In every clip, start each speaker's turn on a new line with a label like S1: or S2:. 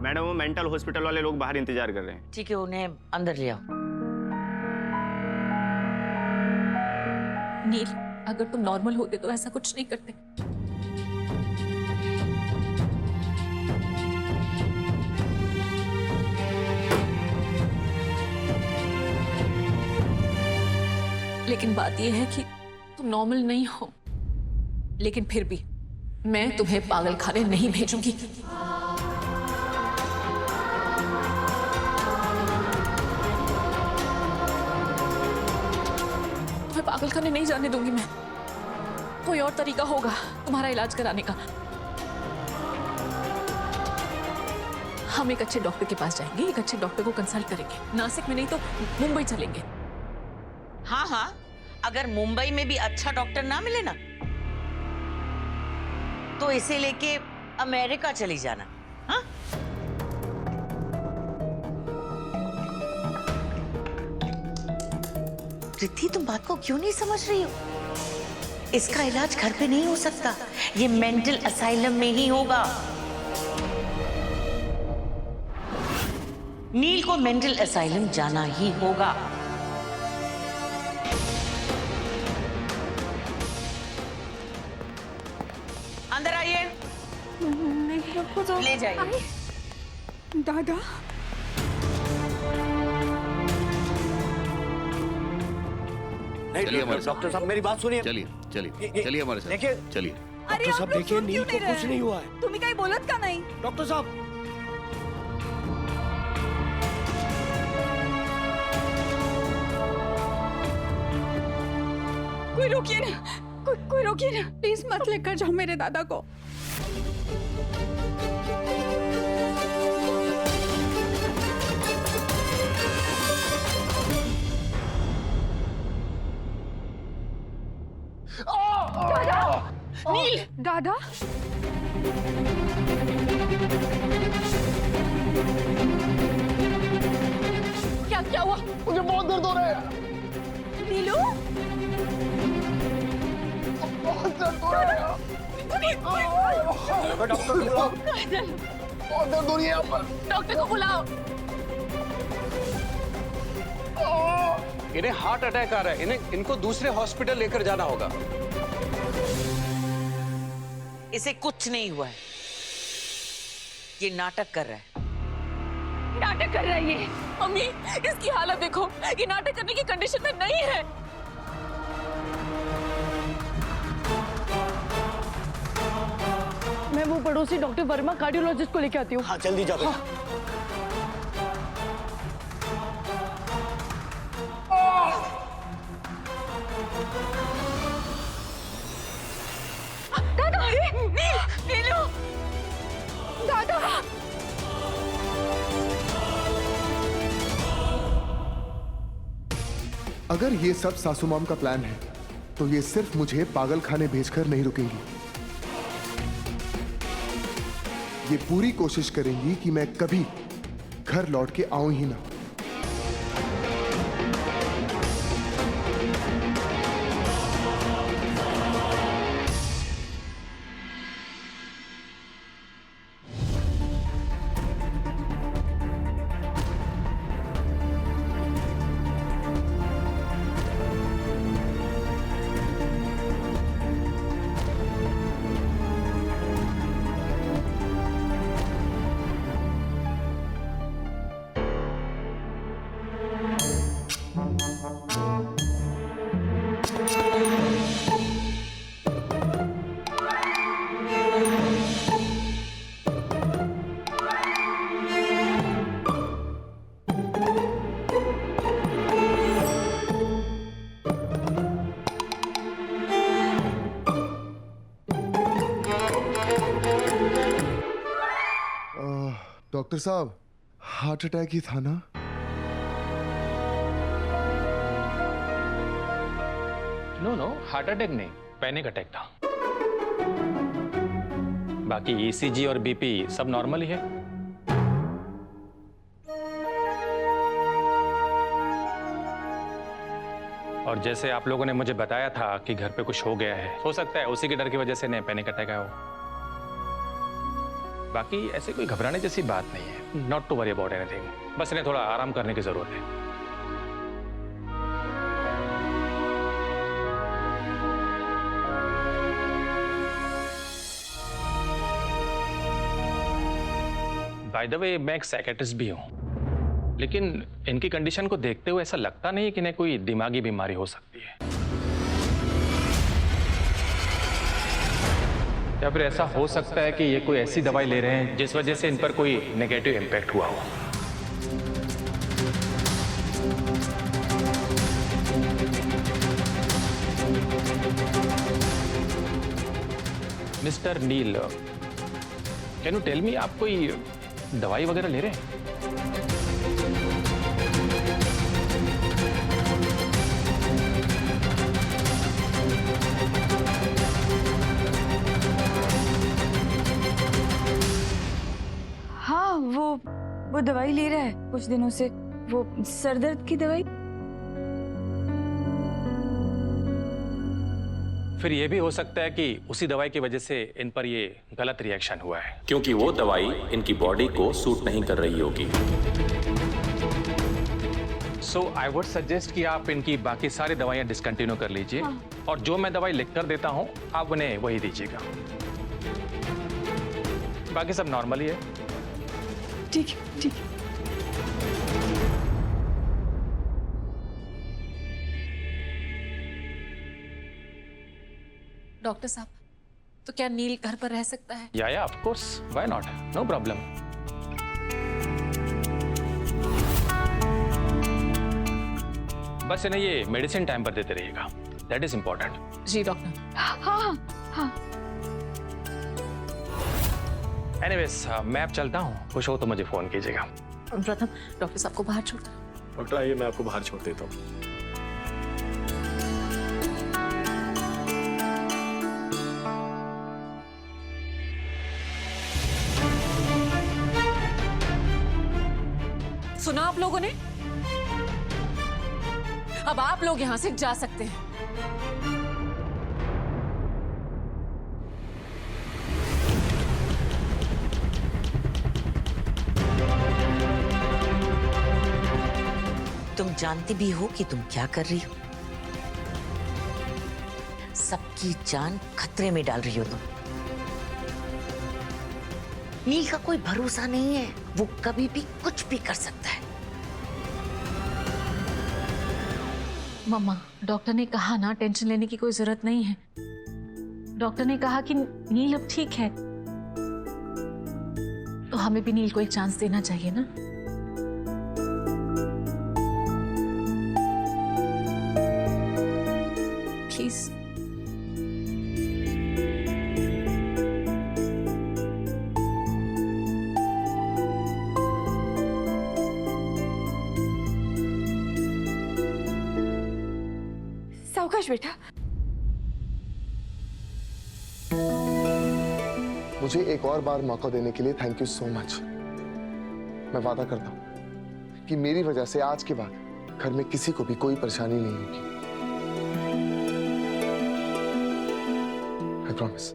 S1: Madam वो mental hospital वाले लोग बाहर इंतजार कर रहे हैं।
S2: ठीक है, उन्हें अंदर ले आओ।
S3: नील, अगर तुम नॉर्मल होते तो ऐसा कुछ नहीं करते। लेकिन बात यह है कि तुम नॉर्मल नहीं हो, लेकिन फिर भी मैं तुम्हें पागल खाने नहीं भेजूंगी। तुम्हें पागल खाने नहीं जाने दूंगी मैं। कोई और तरीका होगा तुम्हारा इलाज कराने का। हम एक अच्छे डॉक्टर के पास जाएंगे, एक अच्छे डॉक्टर को कंसल्ट करेंगे। नासिक में नहीं तो मुंबई चलेंगे।
S2: हाँ हाँ, अगर मुंबई में भी अच्छा डॉक्टर ना मिले ना तो इसे लेके अमेरिका चली जाना। हाँ? रिद्धि, तुम बात को क्यों नहीं समझ रही हो? इसका इलाज घर पे नहीं हो सकता, ये मेंटल असाइलम में ही होगा। नील को मेंटल असाइलम जाना ही होगा। अंदर आइए। ले जाइए।
S4: दादा,
S5: चलिए हमारे साथ।
S6: डॉक्टर साहब मेरी बात सुनिए।
S5: चलिए चलिए चलिए हमारे साथ।
S6: देखिए,
S5: चलिए।
S6: डॉक्टर साहब देखिए, नील को कुछ नहीं हुआ है।
S4: तुम्ही काही बोलत का नाही?
S6: डॉक्टर साहब,
S4: कोई रोकिए ना, कोई रोकिए ना, प्लीज मत लेकर जाओ मेरे दादा को। दादा, नील, दादा, क्या हुआ?
S7: मुझे बहुत दर्द हो रहा है।
S4: नीलू,
S7: बहुत दर्द हो रहा है।
S6: डॉक्टर बुलाओ।
S7: बहुत दर्द हो रही है यहाँ पर।
S3: डॉक्टर को बुलाओ।
S8: इन्हें हार्ट अटैक आ रहा है, इनको दूसरे हॉस्पिटल लेकर जाना होगा।
S2: इसे कुछ नहीं हुआ है, ये नाटक कर रहा है।
S3: नाटक कर रही है मम्मी, इसकी हालत देखो, ये नाटक करने की कंडीशन में नहीं है।
S9: मैं वो पड़ोसी डॉक्टर वर्मा कार्डियोलॉजिस्ट को लेके आती हूँ।
S6: हाँ जल्दी जाओ। हाँ।
S4: दादा, नीलू, दादा,
S10: अगर ये सब सासू माम का प्लान है तो ये सिर्फ मुझे पागल खाने भेजकर नहीं रुकेंगी। ये पूरी कोशिश करेंगी कि मैं कभी घर लौट के आऊं ही ना। डॉक्टर साहब, हार्ट अटैक ही था ना?
S11: नो, हार्ट अटैक नहीं, पैनिक अटैक था। बाकी ईसीजी और बीपी सब नॉर्मल ही है। और जैसे आप लोगों ने मुझे बताया था कि घर पे कुछ हो गया है, हो सकता है उसी के डर की वजह से इन्हें पैनिक अटैक आया हो। बाकी ऐसे कोई घबराने जैसी बात नहीं है। Not to worry about anything. बस इन्हें थोड़ा आराम करने की जरूरत है। बाय द वे, मैं एक साइकियाट्रिस्ट भी हूं, लेकिन इनकी कंडीशन को देखते हुए ऐसा लगता नहीं है कि इन्हें कोई दिमागी बीमारी हो सकती है, या फिर ऐसा हो सकता है कि ये कोई ऐसी दवाई ले रहे हैं जिस वजह से इन पर कोई नेगेटिव इम्पैक्ट हुआ हो। Mister Neil, can you tell me, आप कोई दवाई वगैरह ले रहे हैं?
S4: हाँ, वो दवाई ले रहा है कुछ दिनों से, वो सर दर्द की दवाई।
S11: फिर ये भी हो सकता है कि उसी दवाई की वजह से इन पर ये गलत रिएक्शन हुआ है।
S5: क्योंकि वो दवाई इनकी बॉडी को सूट नहीं कर रही होगी।
S11: सो आई वुड सजेस्ट कि आप इनकी बाकी सारी दवाइयां डिसकंटिन्यू कर लीजिए। हाँ। और जो मैं दवाई लिख कर देता हूं आप उन्हें वही दीजिएगा। बाकी सब नॉर्मल ही है।
S4: ठीक है, ठीक है।
S3: डॉक्टर साहब, तो क्या नील घर पर रह सकता है?
S11: या of course, why not, no problem. बस इन्हें ये मेडिसिन टाइम पर देते रहिएगा, दैट इज इंपॉर्टेंट।
S3: जी डॉक्टर।
S4: हाँ हाँ।
S11: एनीवेज, मैं अब चलता हूँ, कुछ हो तो मुझे फोन कीजिएगा।
S3: प्रथम, डॉक्टर साहब को बाहर छोड़ दो।
S6: डॉक्टर आइए, मैं आपको बाहर छोड़ देता हूँ।
S3: सुना आप लोगों ने? अब आप लोग यहां से जा सकते हैं।
S2: तुम जानती भी हो कि तुम क्या कर रही हो। सबकी जान खतरे में डाल रही हो तुम। नील का कोई भरोसा नहीं है, वो कभी भी कुछ भी कर सकता है।
S3: मम्मा, डॉक्टर ने कहा ना, टेंशन लेने की कोई जरूरत नहीं है। डॉक्टर ने कहा कि नील अब ठीक है, तो हमें भी नील को एक चांस देना चाहिए ना। प्लीज।
S4: सावकाश बेटा।
S7: मुझे एक और बार मौका देने के लिए थैंक यू सो मच। मैं वादा करता हूं कि मेरी वजह से आज के बाद घर में किसी को भी कोई परेशानी नहीं होगी। I promise.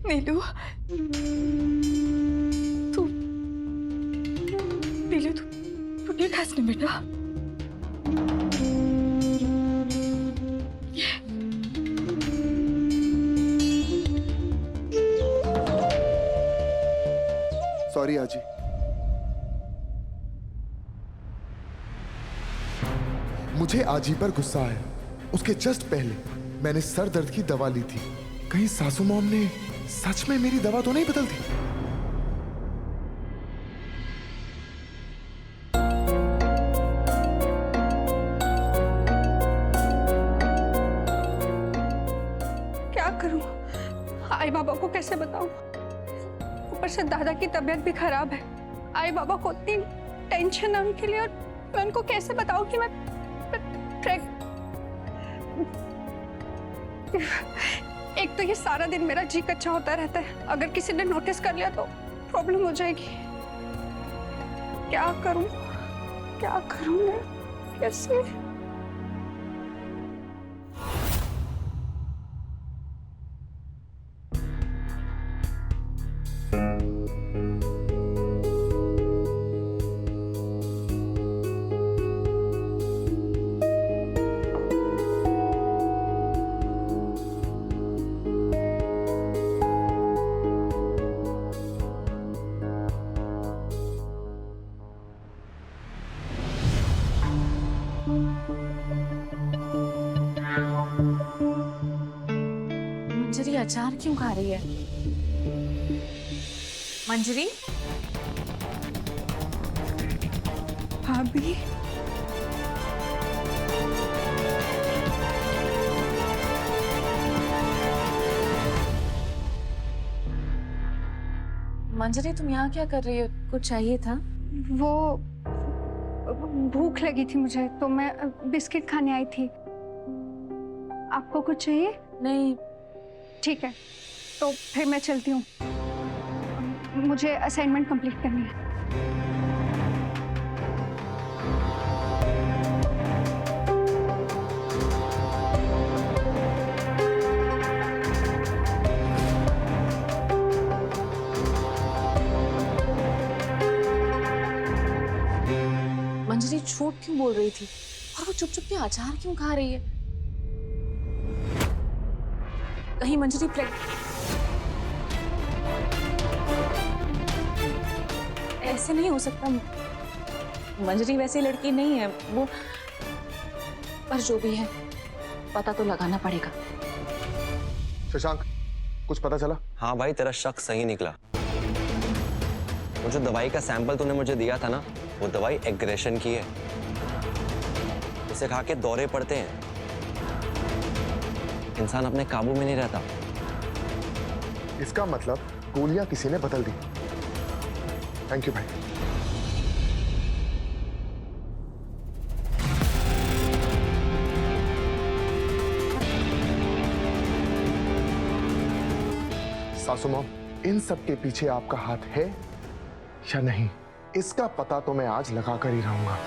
S4: नीलू, तू ठीक है ना बेटा?
S10: सॉरी आजी। मुझे आजी पर गुस्सा आया। उसके जस्ट पहले मैंने सर दर्द की दवा ली थी। कहीं सासू मॉम ने सच में मेरी दवा तो नहीं बदल दी?
S4: क्या करूं? आई बाबा को कैसे बताऊं? ऊपर से दादा की तबीयत भी खराब है। आई बाबा को इतनी टेंशन है उनके लिए, और मैं उनको कैसे बताऊं कि मैं एक तो ये सारा दिन मेरा जी कच्चा होता रहता है। अगर किसी ने नोटिस कर लिया तो प्रॉब्लम हो जाएगी। क्या करूं मैं? कैसे?
S3: मंजरी अचार क्यों खा रही है? मंजरी,
S4: भाभी,
S3: मंजरी तुम यहाँ क्या कर रही हो? कुछ चाहिए था?
S4: वो भूख लगी थी मुझे तो मैं बिस्किट खाने आई थी। आपको कुछ चाहिए?
S3: नहीं।
S4: ठीक है, तो फिर मैं चलती हूँ, मुझे असाइनमेंट कंप्लीट करनी है।
S3: मंजरी झूठ क्यों बोल रही थी? और वो चुप चुप के अचार क्यों खा रही है? कहीं मंजरी ऐसे नहीं हो सकता। मंजरी वैसी लड़की नहीं है वो। पर जो भी है पता तो लगाना पड़ेगा।
S7: शशांक, कुछ पता चला?
S12: हाँ भाई, तेरा शक सही निकला। वो जो दवाई का सैंपल तूने मुझे दिया था ना, वो दवाई एग्रेशन की है। इसे खा के दौरे पड़ते हैं, इंसान अपने काबू में नहीं रहता।
S7: इसका मतलब गोलियां किसी ने बदल दी। थैंक यू भाई। सासू मॉम, इन सब के पीछे आपका हाथ है या नहीं, इसका पता तो मैं आज लगा कर ही रहूंगा।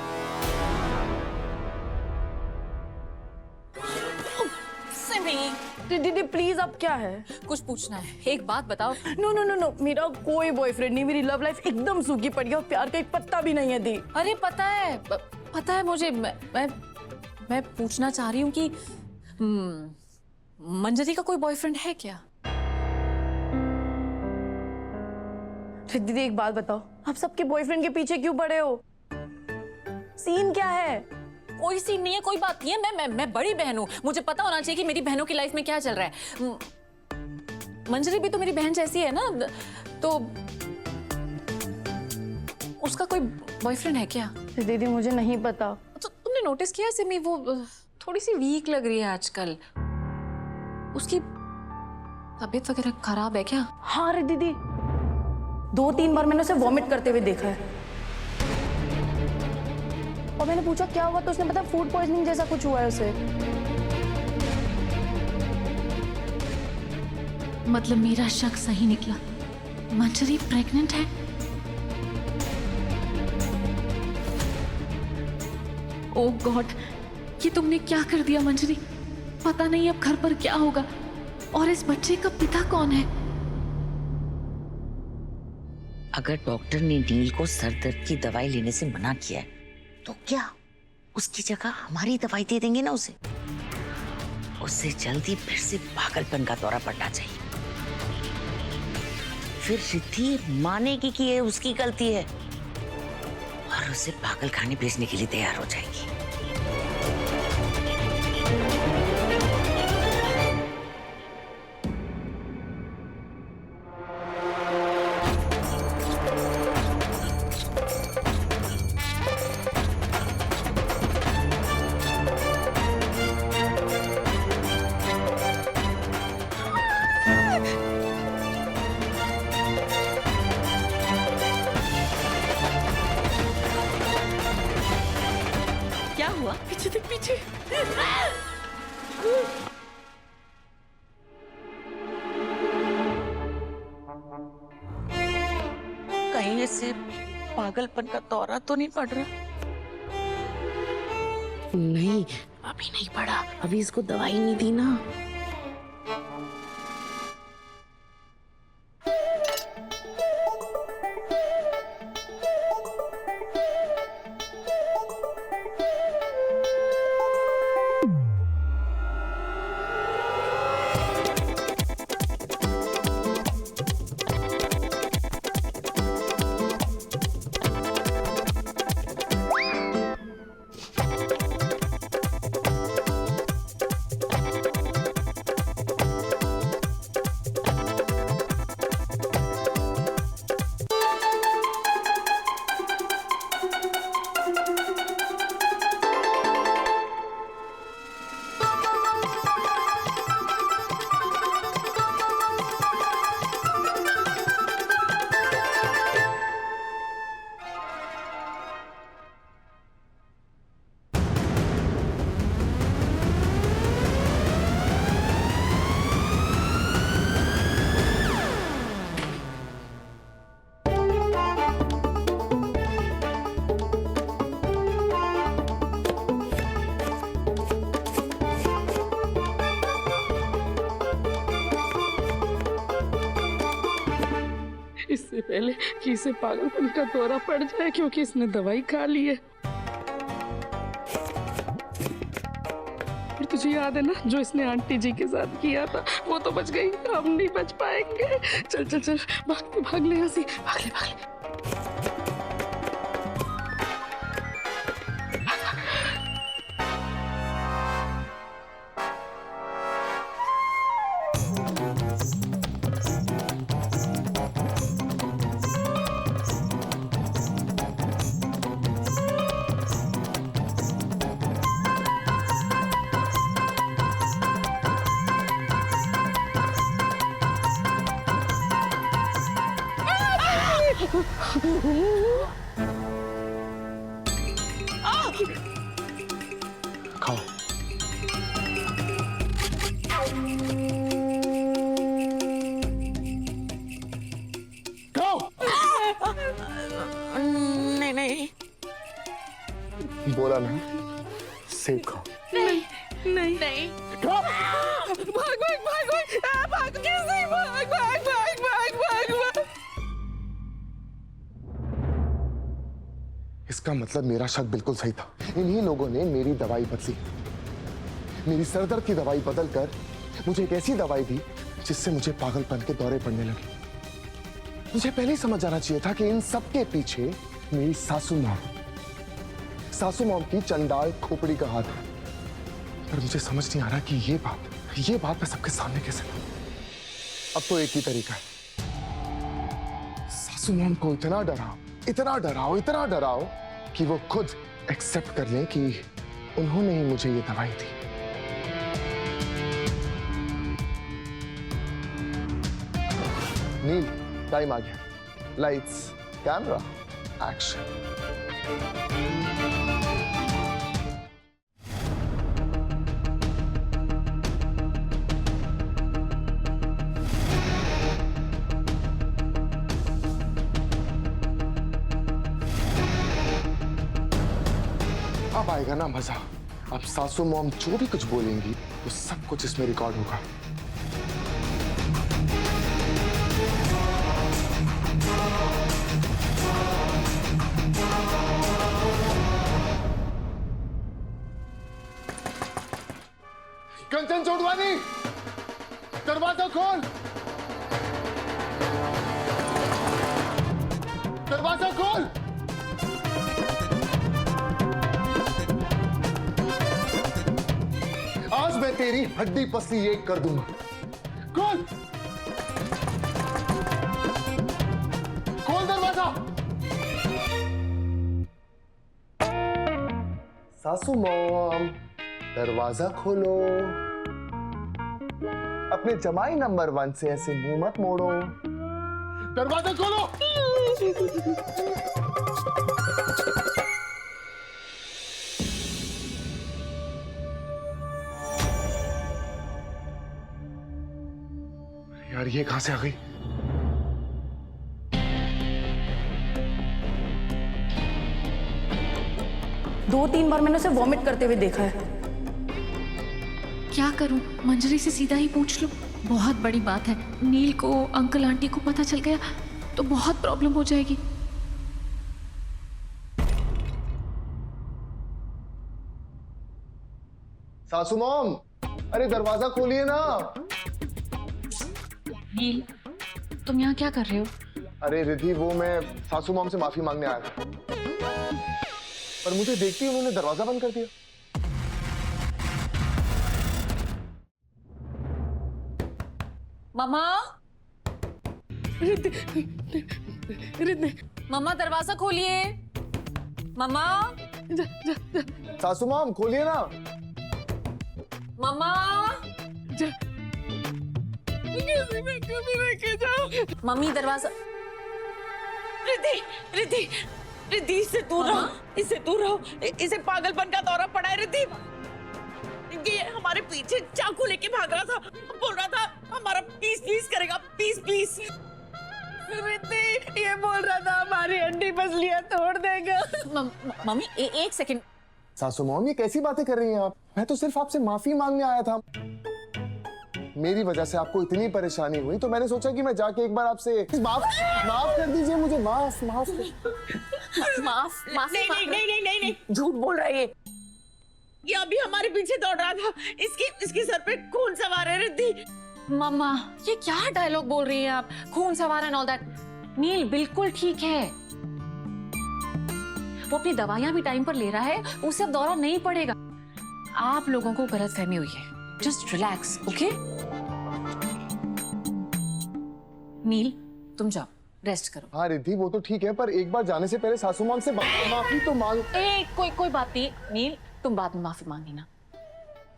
S9: दीदी प्लीज, अब क्या है?
S3: कुछ पूछना है, एक बात बताओ।
S9: नो नो नो नो, मेरा कोई बॉयफ्रेंड नहीं, मेरी लव लाइफ एकदम सूखी पड़ी है और प्यार का एक पत्ता भी नहीं है दी।
S3: अरे पता है मुझे। मैं पूछना चाह रही हूँ कि मंजरी का कोई बॉयफ्रेंड है क्या?
S9: दीदी एक बात बताओ, आप सबके बॉयफ्रेंड के पीछे क्यों पड़े हो? सीन क्या है?
S3: कोई सीन नहीं है, कोई बात नहीं है। मैं बड़ी बहन हूँ, मुझे पता होना चाहिए कि मेरी बहनों की लाइफ में क्या चल रहा है। मंजरी भी तो मेरी बहन जैसी है ना, तो उसका कोई बॉयफ्रेंड है क्या?
S9: दीदी मुझे नहीं पता।
S3: तो तुमने नोटिस किया सिमी, वो थोड़ी सी वीक लग रही है आजकल। उसकी तबीयत वगैरह खराब है क्या?
S9: हाँ रे दीदी, 2-3 बार मैंने उसे वॉमिट करते हुए देखा है। और मैंने पूछा क्या हुआ तो उसने बताया फूड पॉइजनिंग जैसा कुछ हुआ है उसे।
S3: मतलब मेरा शक सही निकला, मंजरी प्रेग्नेंट है। ओह गॉड, ये तुमने क्या कर दिया मंजरी? पता नहीं अब घर पर क्या होगा। और इस बच्चे का पिता कौन है?
S2: अगर डॉक्टर ने नील को सर दर्द की दवाई लेने से मना किया है तो क्या उसकी जगह हमारी दवाई दे देंगे ना उसे? उससे जल्दी फिर से पागलपन का दौरा पड़ना चाहिए। फिर रिद्धि मानेगी कि ये उसकी गलती है और उसे पागल खाने भेजने के लिए तैयार हो जाएगी।
S3: क्या हुआ?
S9: पीछे देख, पीछे।
S2: कहीं इसे पागलपन का दौरा तो नहीं पड़ रहा? नहीं, अभी नहीं पड़ा, अभी इसको दवाई नहीं दी ना।
S9: इससे पहले कि इसे पागलपन का दौरा पड़ जाए क्योंकि इसने दवाई खा ली है। और तुझे याद है ना जो इसने आंटी जी के साथ किया था, वो तो बच गई, हम नहीं बच पाएंगे। चल चल चल भाग ले यहाँ से, भाग ले।
S7: खाओ। खाओ।
S2: नहीं
S7: बोला ना, सेब खाओ।
S9: नहीं
S7: खाओ।
S9: भाग कैसे भाग।
S7: इसका मतलब मेरा शक बिल्कुल सही था। इन्हीं लोगों ने मेरी दवाई बदली, मेरी सरदर्द की दवाई बदलकर मुझे एक ऐसी दवाई दी जिससे मुझे पागलपन के दौरे पड़ने लगे। मुझे पहले ही समझ आना चाहिए था कि इन सब के पीछे मेरी सासू मॉम की चंडाल खोपड़ी का हाथ है। पर मुझे समझ नहीं आ रहा कि ये बात मैं सबके सामने कैसे लाऊं। अब तो एक ही तरीका है, सासू मॉम को इतना डराओ कि वो खुद एक्सेप्ट कर लें कि उन्होंने ही मुझे ये दवाई दी। नील, टाइम आ गया। Lights, camera, action. अब आएगा ना मजा। अब सासू मॉम जो भी कुछ बोलेंगी वो सब कुछ इसमें रिकॉर्ड होगा। कंचन चोटवानी, दरवाजा खोल। दरवाजा खोल। आज मैं तेरी हड्डी पसली एक कर दूंगा। खोल, खोल दरवाजा। सासू मॉम, दरवाजा खोलो। अपने जमाई नंबर 1 से ऐसे मुंह मत मोड़ो। दरवाजा खोलो। यार ये कहां से आ गई?
S9: दो तीन बार मैंने उसे वॉमिट करते हुए देखा है।
S3: क्या करूं? मंजरी से सीधा ही पूछ लूं। बहुत बड़ी बात है, नील को अंकल आंटी को पता चल गया तो बहुत प्रॉब्लम हो जाएगी।
S7: सासू मॉम, अरे दरवाजा खोलिए ना।
S3: नील, तुम यहाँ क्या कर रहे हो?
S7: अरे रिद्धि, वो मैं सासू मॉम से माफी मांगने आया था, पर मुझे देखते ही उन्होंने दरवाजा बंद कर दिया।
S9: मामा, मामा दरवाजा खोलिए। मामा,
S7: सासू मॉम खोलिए ना।
S9: मामा, मम्मी दरवाजा।
S2: रिद्धि इससे दूर रहो, इससे दूर रहो। इसे पागलपन का दौरा पड़ा है। रिद्धि ये हमारे पीछे चाकू लेके भाग रहा था, बोल रहा था हमारा पीस करेगा, पीस।
S9: रिद्धि ये बोल रहा था हमारी हड्डी पसलियां तोड़ देगा।
S2: मम्मी एक सेकंड।
S7: सासू मॉम, ये कैसी बातें कर रही हैं आप? मैं तो सिर्फ आपसे माफी मांगने आया था। मेरी वजह से आपको इतनी परेशानी हुई तो मैंने सोचा कि मैं जाके एक बार आपसे माफ कर दीजिए मुझे, माफ
S2: नहीं झूठ बोल रहा है ये अभी हमारे पीछे दौड़ रहा था। इसके सर पे खून सवार है रिद्धि।
S3: मम्मा ये क्या डायलॉग बोल रही है आप, खून सवार एंड ऑल दैट। नील बिल्कुल ठीक है, वो अपनी दवाइयां भी टाइम पर ले रहा है, उसे अब दौरा नहीं पड़ेगा। आप लोगों को गलतफहमी हुई है, जस्ट रिलैक्स ओके। नील तुम जाओ रेस्ट करो।
S7: हाँ रिद्धि वो तो ठीक है, पर एक बार जाने से पहले सासू माँ से माफी तो मांग।
S3: कोई बात नहीं नील, तुम बाद में माफी मांगी ना,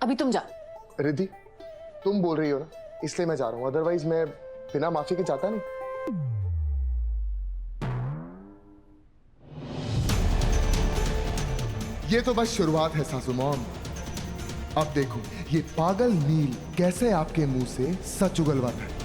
S3: अभी तुम जाओ।
S7: रिद्धि तुम बोल रही हो ना इसलिए मैं जा रहा हूँ, अदरवाइज मैं बिना माफी के जाता नहीं।
S10: ये तो बस शुरुआत है सासू मॉम। अब देखो ये पागल नील कैसे आपके मुंह से सच उगलवाता है।